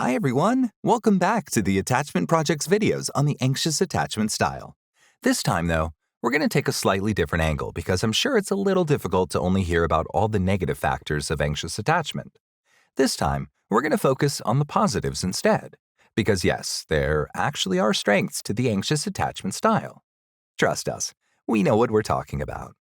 Hi everyone, welcome back to the Attachment Project's videos on the anxious attachment style. This time though, we're going to take a slightly different angle because I'm sure it's a little difficult to only hear about all the negative factors of anxious attachment. This time, we're going to focus on the positives instead, because yes, there actually are strengths to the anxious attachment style. Trust us, we know what we're talking about.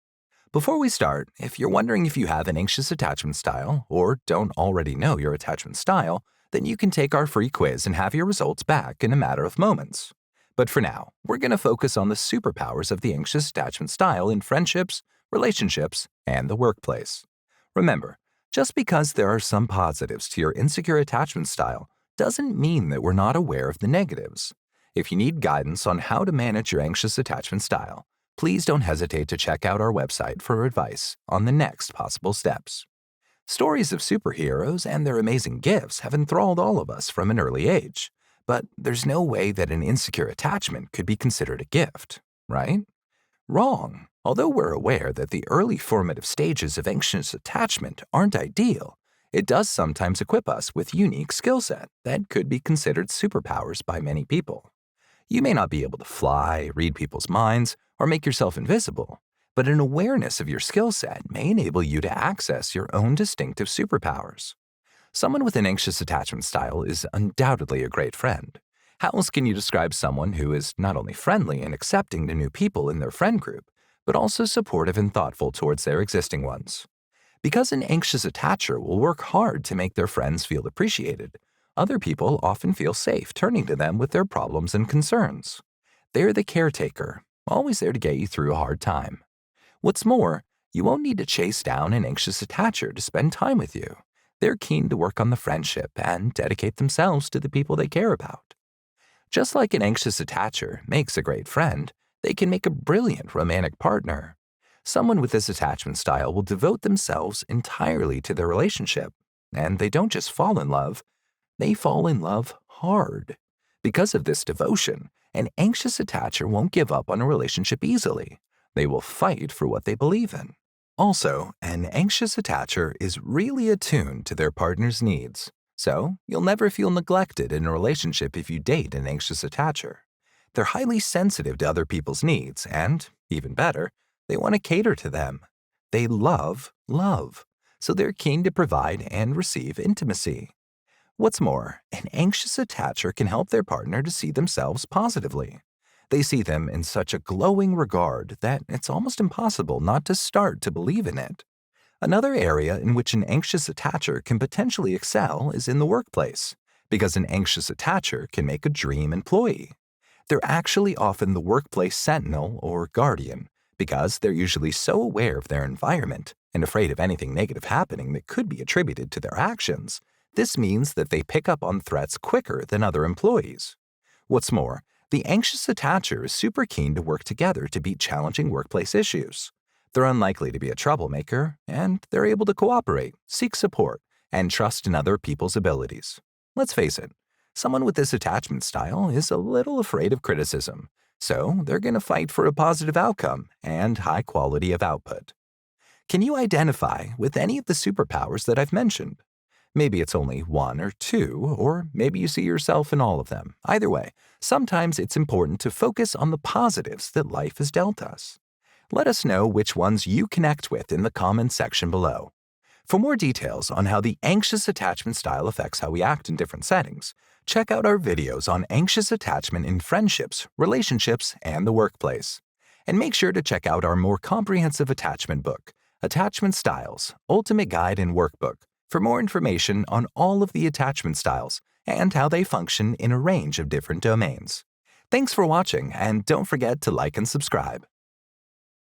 Before we start, if you're wondering if you have an anxious attachment style or don't already know your attachment style, then you can take our free quiz and have your results back in a matter of moments. But for now, we're going to focus on the superpowers of the anxious attachment style in friendships, relationships, and the workplace. Remember, just because there are some positives to your insecure attachment style doesn't mean that we're not aware of the negatives. If you need guidance on how to manage your anxious attachment style, please don't hesitate to check out our website for advice on the next possible steps. Stories of superheroes and their amazing gifts have enthralled all of us from an early age, but there's no way that an insecure attachment could be considered a gift, right? Wrong. Although we're aware that the early formative stages of anxious attachment aren't ideal, it does sometimes equip us with unique skill set that could be considered superpowers by many people. You may not be able to fly, read people's minds, or make yourself invisible, but an awareness of your skill set may enable you to access your own distinctive superpowers. Someone with an anxious attachment style is undoubtedly a great friend. How else can you describe someone who is not only friendly and accepting to new people in their friend group, but also supportive and thoughtful towards their existing ones? Because an anxious attacher will work hard to make their friends feel appreciated, other people often feel safe turning to them with their problems and concerns. They're the caretaker, always there to get you through a hard time. What's more, you won't need to chase down an anxious attacher to spend time with you. They're keen to work on the friendship and dedicate themselves to the people they care about. Just like an anxious attacher makes a great friend, they can make a brilliant romantic partner. Someone with this attachment style will devote themselves entirely to their relationship, and they don't just fall in love, they fall in love hard. Because of this devotion, an anxious attacher won't give up on a relationship easily. They will fight for what they believe in. Also, an anxious attacher is really attuned to their partner's needs, so you'll never feel neglected in a relationship if you date an anxious attacher. They're highly sensitive to other people's needs, and, even better, they want to cater to them. They love love, so they're keen to provide and receive intimacy. What's more, an anxious attacher can help their partner to see themselves positively. They see them in such a glowing regard that it's almost impossible not to start to believe in it. Another area in which an anxious attacher can potentially excel is in the workplace, because an anxious attacher can make a dream employee. They're actually often the workplace sentinel or guardian, because they're usually so aware of their environment and afraid of anything negative happening that could be attributed to their actions. This means that they pick up on threats quicker than other employees. What's more, the anxious attacher is super keen to work together to beat challenging workplace issues. They're unlikely to be a troublemaker, and they're able to cooperate, seek support, and trust in other people's abilities. Let's face it, someone with this attachment style is a little afraid of criticism, so they're going to fight for a positive outcome and high quality of output. Can you identify with any of the superpowers that I've mentioned? Maybe it's only one or two, or maybe you see yourself in all of them. Either way, sometimes it's important to focus on the positives that life has dealt us. Let us know which ones you connect with in the comments section below. For more details on how the anxious attachment style affects how we act in different settings, check out our videos on anxious attachment in friendships, relationships, and the workplace. And make sure to check out our more comprehensive attachment book, Attachment Styles, Ultimate Guide and Workbook, for more information on all of the attachment styles and how they function in a range of different domains. Thanks for watching, and don't forget to like and subscribe.